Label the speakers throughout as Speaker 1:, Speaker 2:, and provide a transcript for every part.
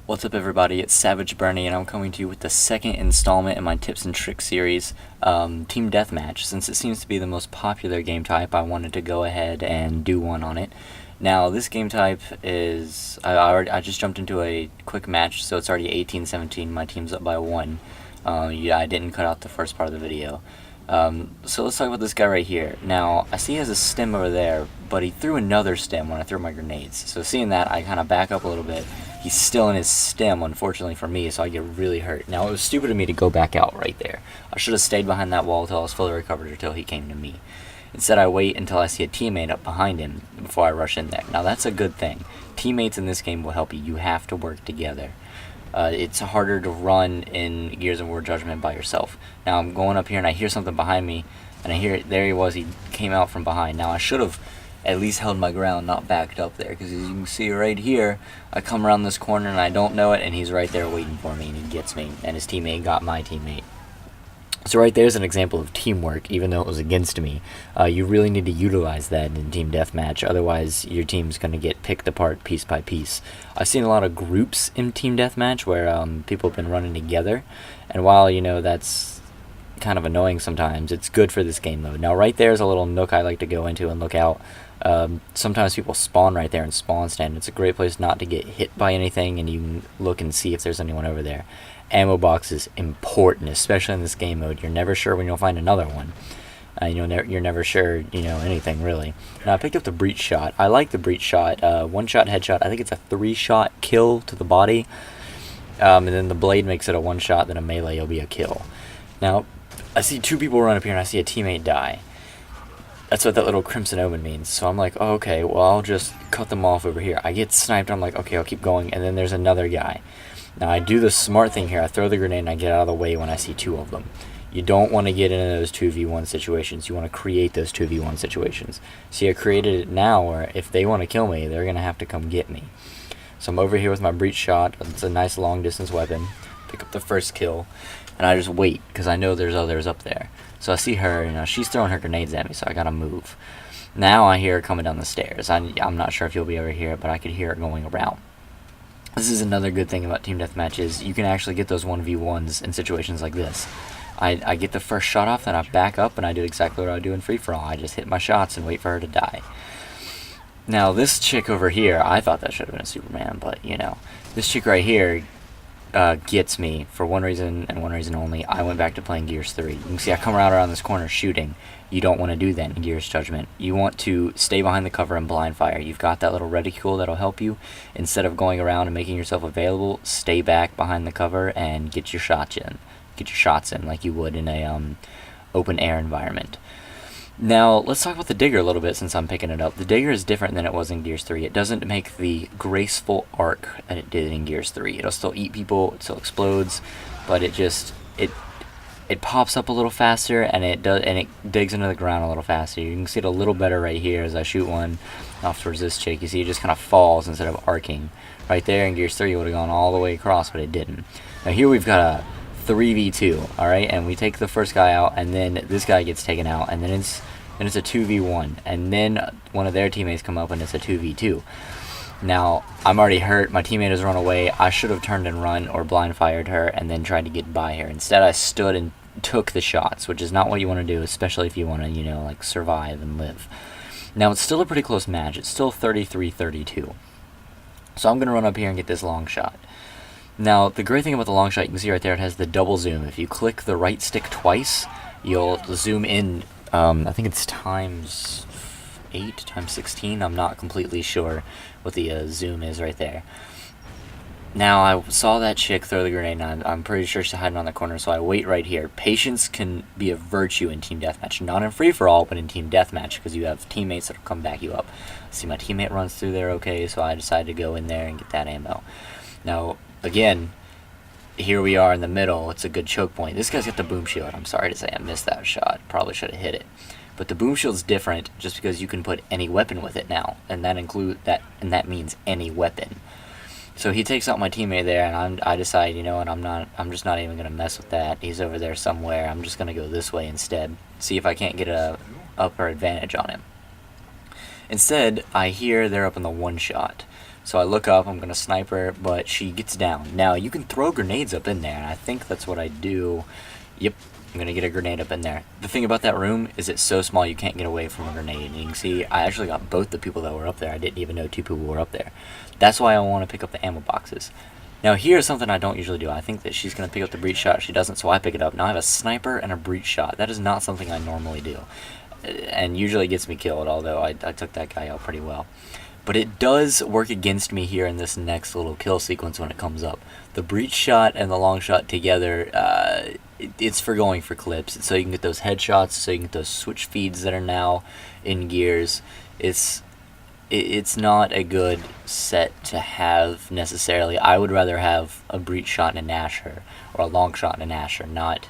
Speaker 1: What's up, everybody? It's Savage Bernie, and I'm coming to you with the second installment in my tips and tricks series, Team Deathmatch. Since it seems to be the most popular game type, I wanted to go ahead and do one on it. Now, this game type is I just jumped into a quick match, so it's already 18-17. My team's up by 1. Yeah, I didn't cut out the first part of the video. So let's talk about this guy right here. Now, I see he has a stem over there, but he threw another stem when I threw my grenades. So seeing that, I kind of back up a little bit. He's still in his stem, unfortunately for me, so I get really hurt. Now, it was stupid of me to go back out right there. I should have stayed behind that wall until I was fully recovered or until he came to me. Instead, I wait until I see a teammate up behind him before I rush in there. Now, that's a good thing. Teammates in this game will help you. You have to work together. It's harder to run in Gears of War Judgment by yourself. Now, I'm going up here and I hear something behind me, and I hear, there he was, he came out from behind. Now, I should have at least held my ground, not backed up there, because as you can see right here, I come around this corner and I don't know it, and he's right there waiting for me, and he gets me, and his teammate got my teammate. So right there's an example of teamwork, even though it was against me. You really need to utilize that in Team Deathmatch, otherwise your team's going to get picked apart piece by piece. I've seen a lot of groups in Team Deathmatch where people have been running together, and while, you know, that's kind of annoying sometimes, it's good for this game mode. Now right there's a little nook I like to go into and look out. Sometimes people spawn right there in spawn stand. It's a great place not to get hit by anything, and you can look and see if there's anyone over there. Ammo box is important, especially in this game mode. You're never sure when you'll find another one. You're never sure, anything really. Now I picked up the breach shot. I like the breach shot. One shot headshot. I think it's a 3-shot kill to the body. And then the blade makes it a 1-shot, then a melee will be a kill. Now, I see 2 people run up here and I see a teammate die. That's what that little Crimson Omen means. So I'm like, oh, okay, well, I'll just cut them off over here. I get sniped, I'm like, okay, I'll keep going, and then there's another guy. Now, I do the smart thing here. I throw the grenade and I get out of the way when I see 2 of them. You don't want to get into those 2v1 situations. You want to create those 2v1 situations. See, I created it now where if they want to kill me, they're going to have to come get me. So I'm over here with my breach shot. It's a nice long-distance weapon. Pick up the first kill, and I just wait, because I know there's others up there. So I see her, she's throwing her grenades at me, so I gotta move. Now I hear her coming down the stairs. I'm not sure if you'll be able to hear it, but I could hear it going around. This is another good thing about Team Deathmatch is you can actually get those 1v1s in situations like this. I get the first shot off, then I back up, and I do exactly what I do in free-for-all. I just hit my shots and wait for her to die. Now, this chick over here, I thought that should have been a Superman, but, this chick right here gets me for one reason and one reason only. I went back to playing Gears 3. You can see I come around this corner shooting. You don't want to do that in Gears Judgment. You want to stay behind the cover and blind fire. You've got that little reticule that'll help you. Instead of going around and making yourself available, stay back behind the cover and get your shots in. Get your shots in like you would in a open air environment. Now, let's talk about the Digger a little bit since I'm picking it up. The Digger is different than it was in Gears 3. It doesn't make the graceful arc that it did in Gears 3. It'll still eat people, it still explodes, but it pops up a little faster, and it digs into the ground a little faster. You can see it a little better right here as I shoot one off towards this chick. You see it just kind of falls instead of arcing. Right there in Gears 3 it would have gone all the way across, but it didn't. Now here we've got a 3v2, alright, and we take the first guy out, and then this guy gets taken out, and then it's a 2v1, and then one of their teammates come up and it's a 2v2. Now, I'm already hurt, my teammate has run away. I should have turned and run or blind fired her and then tried to get by her. Instead, I stood and took the shots, which is not what you want to do, especially if you want to, survive and live. Now, it's still a pretty close match. It's still 33-32. So I'm going to run up here and get this long shot. Now, the great thing about the long shot, you can see right there, it has the double zoom. If you click the right stick twice, you'll zoom in, I think it's times 8, times 16. I'm not completely sure what the zoom is right there. Now, I saw that chick throw the grenade, and I'm pretty sure she's hiding on the corner, so I wait right here. Patience can be a virtue in Team Deathmatch. Not in free-for-all, but in Team Deathmatch, because you have teammates that will come back you up. See, my teammate runs through there okay, so I decided to go in there and get that ammo. Now, again, here we are in the middle. It's a good choke point. This guy's got the boom shield. I'm sorry to say I missed that shot. Probably should have hit it. But the boom shield's different just because you can put any weapon with it now, and that means any weapon. So he takes out my teammate there, and I decide, I'm just not even gonna mess with that. He's over there somewhere. I'm just gonna go this way instead. See if I can't get a upper advantage on him. Instead, I hear they're up in the 1-shot. So I look up, I'm going to snipe her, but she gets down. Now, you can throw grenades up in there, and I think that's what I do. Yep, I'm going to get a grenade up in there. The thing about that room is it's so small you can't get away from a grenade. And you can see I actually got both the people that were up there. I didn't even know 2 people were up there. That's why I want to pick up the ammo boxes. Now, here's something I don't usually do. I think that she's going to pick up the breach shot. She doesn't, so I pick it up. Now I have a sniper and a breach shot. That is not something I normally do. And usually gets me killed, although I took that guy out pretty well. But it does work against me here in this next little kill sequence when it comes up. The breach shot and the long shot together, it's for going for clips. It's so you can get those headshots, so you can get those switch feeds that are now in gears. It's not a good set to have necessarily. I would rather have a breach shot and a Gnasher, or a long shot and a Gnasher, not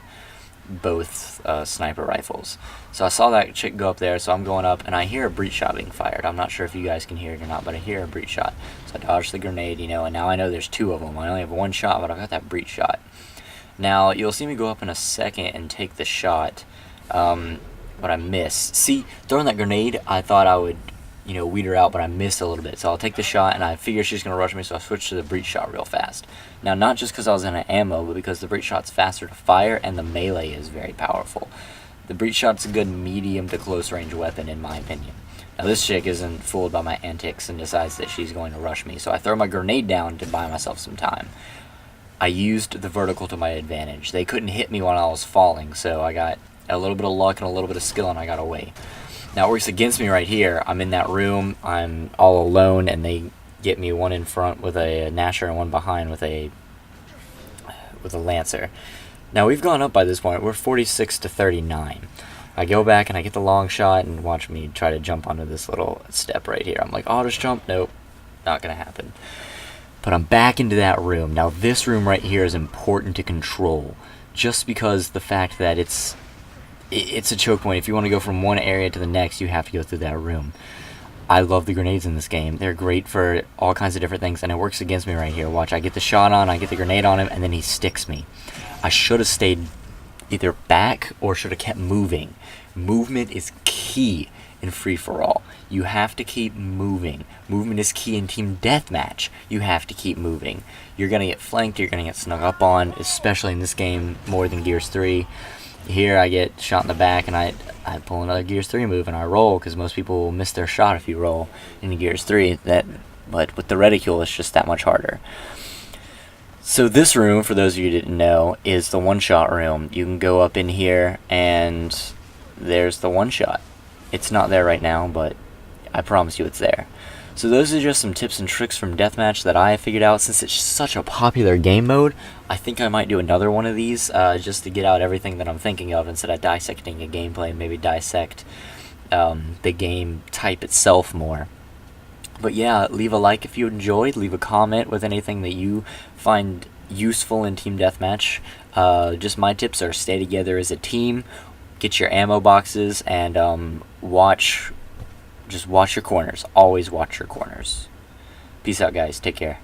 Speaker 1: both sniper rifles. So I saw that chick go up there, so I'm going up, and I hear a breach shot being fired. I'm not sure if you guys can hear it or not, but I hear a breach shot. So I dodge the grenade, and now I know there's 2 of them. I only have 1 shot, but I've got that breach shot. Now, you'll see me go up in a second and take the shot, but I miss. See, throwing that grenade, I thought I would, weed her out, but I missed a little bit. So I'll take the shot, and I figure she's going to rush me, so I switch to the breach shot real fast. Now, not just because I was in an ammo, but because the breach shot's faster to fire, and the melee is very powerful. The breach shot's a good medium to close range weapon, in my opinion. Now, this chick isn't fooled by my antics and decides that she's going to rush me, so I throw my grenade down to buy myself some time. I used the vertical to my advantage. They couldn't hit me while I was falling, so I got a little bit of luck and a little bit of skill, and I got away. Now, it works against me right here. I'm in that room. I'm all alone, and they get me, 1 in front with a Gnasher and 1 behind with a Lancer. Now, we've gone up by this point. We're 46 to 39. I go back, and I get the long shot, and watch me try to jump onto this little step right here. I'm like, oh, just jump. Nope, not going to happen. But I'm back into that room. Now, this room right here is important to control, just because the fact that it's a choke point. If you want to go from one area to the next, you have to go through that room. I love the grenades in this game. They're great for all kinds of different things, and it works against me right here. Watch, I get the shot on, I get the grenade on him, and then he sticks me. I should have stayed either back or should have kept moving. Movement is key in free-for-all. You have to keep moving. Movement is key in Team Deathmatch. You have to keep moving. You're going to get flanked, you're going to get snuck up on, especially in this game more than Gears 3. Here I get shot in the back, and I pull another Gears 3 move, and I roll, because most people will miss their shot if you roll in Gears 3. But with the reticule, it's just that much harder. So this room, for those of you who didn't know, is the one-shot room. You can go up in here, and there's the one-shot. It's not there right now, but I promise you it's there. So those are just some tips and tricks from Deathmatch that I figured out. Since it's such a popular game mode, I think I might do another one of these just to get out everything that I'm thinking of instead of dissecting a gameplay. Maybe dissect the game type itself more. But yeah, leave a like if you enjoyed. Leave a comment with anything that you find useful in Team Deathmatch. Just my tips are stay together as a team, get your ammo boxes, and watch your corners. Always watch your corners. Peace out, guys. Take care.